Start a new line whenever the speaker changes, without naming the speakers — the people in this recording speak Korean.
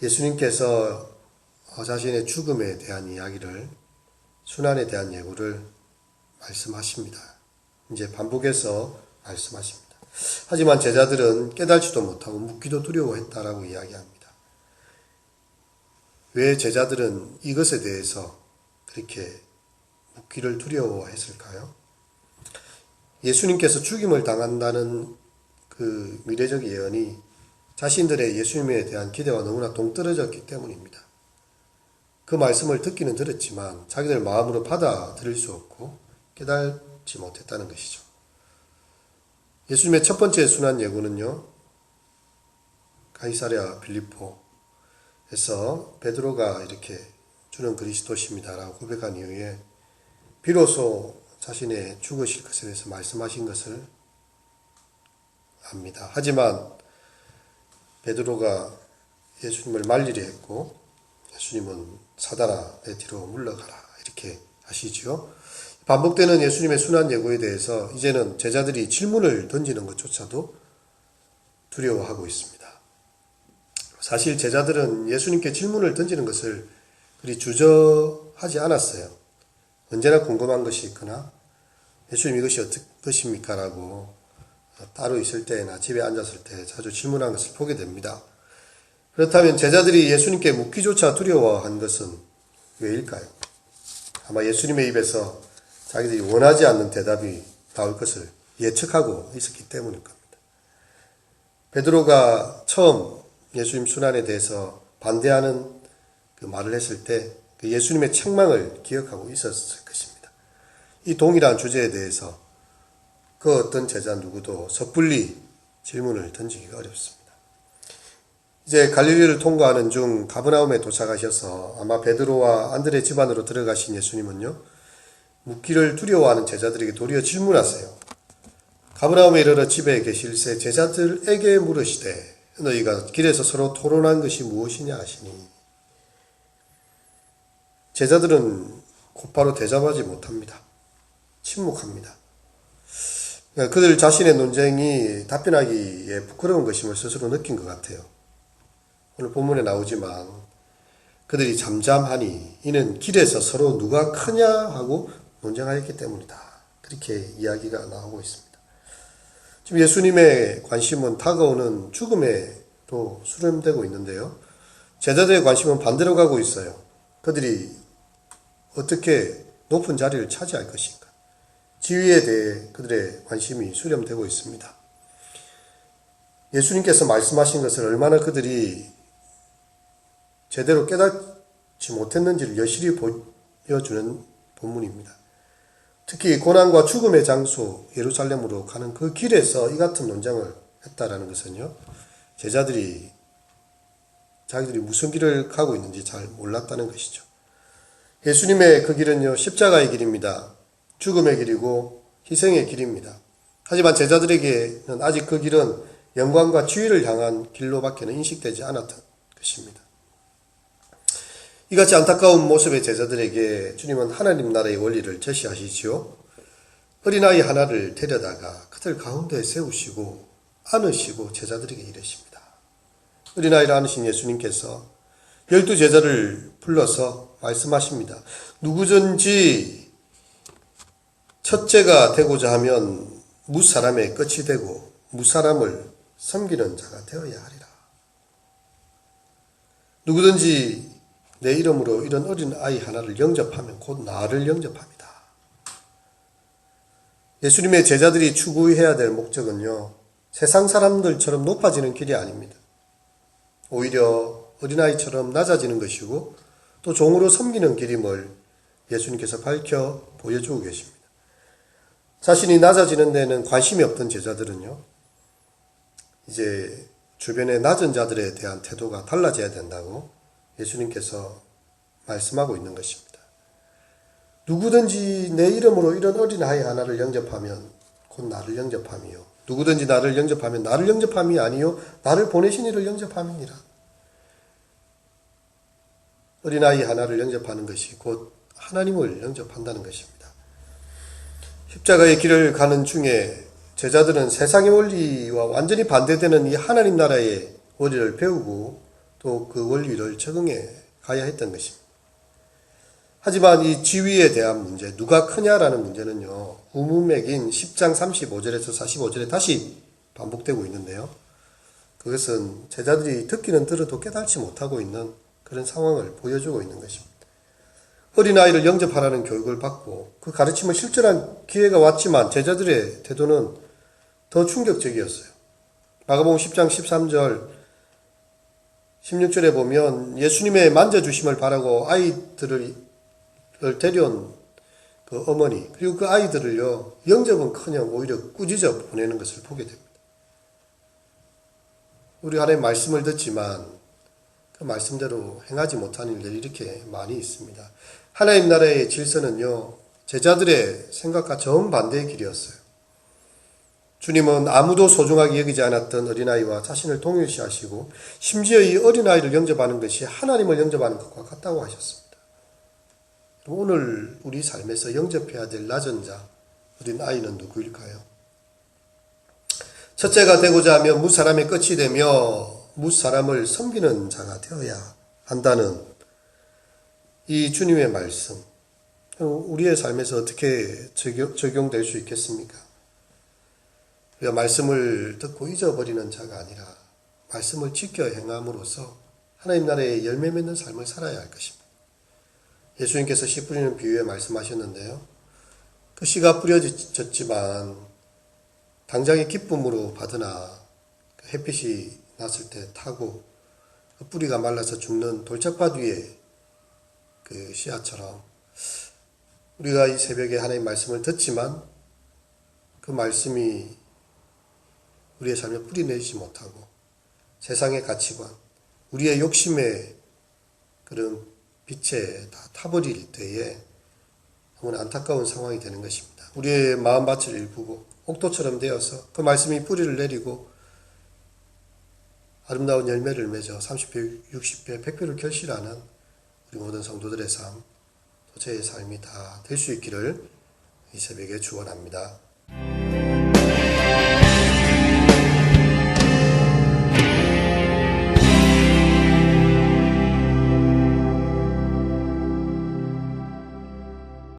예수님께서 자신의 죽음에 대한 이야기를, 순환에 대한 예고를 말씀하십니다. 이제 반복해서 말씀하십니다. 하지만 제자들은 깨달지도 못하고 묻기도 두려워했다라고 이야기합니다. 왜 제자들은 이것에 대해서 그렇게 묻기를 두려워했을까요? 예수님께서 죽임을 당한다는 그 미래적 예언이 자신들의 예수님에 대한 기대와 너무나 동떨어졌기 때문입니다. 그 말씀을 듣기는 들었지만 자기들 마음으로 받아들일 수 없고 깨달지 못했다는 것이죠. 예수님의 첫 번째 순환 예고는요, 가이사랴 빌립보에서 베드로가 이렇게 주는 그리스도십니다라고 고백한 이후에 비로소 자신의 죽으실 것에 대해서 말씀하신 것을 압니다. 하지만 베드로가 예수님을 말리려 했고 예수님은 사단아 내 뒤로 물러가라 이렇게 하시죠. 반복되는 예수님의 순환 예고에 대해서 이제는 제자들이 질문을 던지는 것조차도 두려워하고 있습니다. 사실 제자들은 예수님께 질문을 던지는 것을 그리 주저하지 않았어요. 언제나 궁금한 것이 있거나 예수님 이것이 어떤 것입니까? 라고 따로 있을 때나 집에 앉았을 때 자주 질문한 것을 보게 됩니다. 그렇다면 제자들이 예수님께 묻기조차 두려워한 것은 왜일까요? 아마 예수님의 입에서 자기들이 원하지 않는 대답이 나올 것을 예측하고 있었기 때문일 겁니다. 베드로가 처음 예수님 순환에 대해서 반대하는 그 말을 했을 때 그 예수님의 책망을 기억하고 있었을 것입니다. 이 동일한 주제에 대해서 그 어떤 제자 누구도 섣불리 질문을 던지기가 어렵습니다. 이제 갈릴리를 통과하는 중 가버나움에 도착하셔서 아마 베드로와 안드레 집안으로 들어가신 예수님은요, 묻기를 두려워하는 제자들에게 도리어 질문하세요. 가버나움에 이르러 집에 계실새 제자들에게 물으시되 너희가 길에서 서로 토론한 것이 무엇이냐 하시니, 제자들은 곧바로 대답하지 못합니다. 침묵합니다. 그들 자신의 논쟁이 답변하기에 부끄러운 것임을 스스로 느낀 것 같아요. 오늘 본문에 나오지만 그들이 잠잠하니 이는 길에서 서로 누가 크냐 하고 논쟁하였기 때문이다. 그렇게 이야기가 나오고 있습니다. 지금 예수님의 관심은 다가오는 죽음에도 수렴되고 있는데요. 제자들의 관심은 반대로 가고 있어요. 그들이 어떻게 높은 자리를 차지할 것인가. 지위에 대해 그들의 관심이 수렴되고 있습니다. 예수님께서 말씀하신 것을 얼마나 그들이 제대로 깨닫지 못했는지를 여실히 보여주는 본문입니다. 특히 고난과 죽음의 장소 예루살렘으로 가는 그 길에서 이 같은 논쟁을 했다라는 것은요, 제자들이 자기들이 무슨 길을 가고 있는지 잘 몰랐다는 것이죠. 예수님의 그 길은요, 십자가의 길입니다. 죽음의 길이고 희생의 길입니다. 하지만 제자들에게는 아직 그 길은 영광과 지위를 향한 길로밖에는 인식되지 않았던 것입니다. 이같이 안타까운 모습의 제자들에게 주님은 하나님 나라의 원리를 제시하시지요. 어린아이 하나를 데려다가 그들 가운데 세우시고 안으시고 제자들에게 이르십니다. 어린아이를 안으신 예수님께서 12제자를 불러서 말씀하십니다. 누구든지 첫째가 되고자 하면 무사람의 끝이 되고 무사람을 섬기는 자가 되어야 하리라. 누구든지 내 이름으로 이런 어린 아이 하나를 영접하면 곧 나를 영접합니다. 예수님의 제자들이 추구해야 될 목적은요, 세상 사람들처럼 높아지는 길이 아닙니다. 오히려 어린아이처럼 낮아지는 것이고 또 종으로 섬기는 길임을 예수님께서 밝혀 보여주고 계십니다. 자신이 낮아지는 데는 관심이 없던 제자들은요, 이제 주변의 낮은 자들에 대한 태도가 달라져야 된다고 예수님께서 말씀하고 있는 것입니다. 누구든지 내 이름으로 이런 어린아이 하나를 영접하면 곧 나를 영접함이요. 누구든지 나를 영접하면 나를 영접함이 아니요 나를 보내신 이를 영접함이니라. 어린아이 하나를 영접하는 것이 곧 하나님을 영접한다는 것입니다. 십자가의 길을 가는 중에 제자들은 세상의 원리와 완전히 반대되는 이 하나님 나라의 원리를 배우고 또 그 원리를 적응해 가야 했던 것입니다. 하지만 이 지위에 대한 문제, 누가 크냐라는 문제는요, 우문맥인 10장 35절에서 45절에 다시 반복되고 있는데요. 그것은 제자들이 듣기는 들어도 깨닫지 못하고 있는 그런 상황을 보여주고 있는 것입니다. 어린아이를 영접하라는 교육을 받고 그 가르침을 실천한 기회가 왔지만 제자들의 태도는 더 충격적이었어요. 마가복음 10장 13절 16절에 보면 예수님의 만져주심을 바라고 아이들을 데려온 그 어머니 그리고 그 아이들을요 영접은커녕 오히려 꾸짖어 보내는 것을 보게 됩니다. 우리 하나님의 말씀을 듣지만 그 말씀대로 행하지 못하는 일들이 이렇게 많이 있습니다. 하나님 나라의 질서는요 제자들의 생각과 정반대의 길이었어요. 주님은 아무도 소중하게 여기지 않았던 어린아이와 자신을 동일시하시고 심지어 이 어린아이를 영접하는 것이 하나님을 영접하는 것과 같다고 하셨습니다. 오늘 우리 삶에서 영접해야 될 나전자, 어린아이는 누구일까요? 첫째가 되고자 하면 무사람의 끝이 되며 무사람을 섬기는 자가 되어야 한다는 이 주님의 말씀, 우리의 삶에서 어떻게 적용될 수 있겠습니까? 우리가 말씀을 듣고 잊어버리는 자가 아니라 말씀을 지켜 행함으로써 하나님 나라의 열매 맺는 삶을 살아야 할 것입니다. 예수님께서 씨 뿌리는 비유에 말씀하셨는데요. 그 씨가 뿌려졌지만 당장의 기쁨으로 받으나 햇빛이 났을 때 타고 그 뿌리가 말라서 죽는 돌짝밭 위에 그 씨앗처럼 우리가 이 새벽에 하나님의 말씀을 듣지만 그 말씀이 우리의 삶에 뿌리 내리지 못하고 세상의 가치관, 우리의 욕심의 그런 빛에 다 타버릴 때에 너무나 안타까운 상황이 되는 것입니다. 우리의 마음밭을 일구고 옥토처럼 되어서 그 말씀이 뿌리를 내리고 아름다운 열매를 맺어 30배, 60배, 100배를 결실하는 우리 모든 성도들의 삶, 또 저의 삶이 다 될 수 있기를 이 새벽에 축원합니다.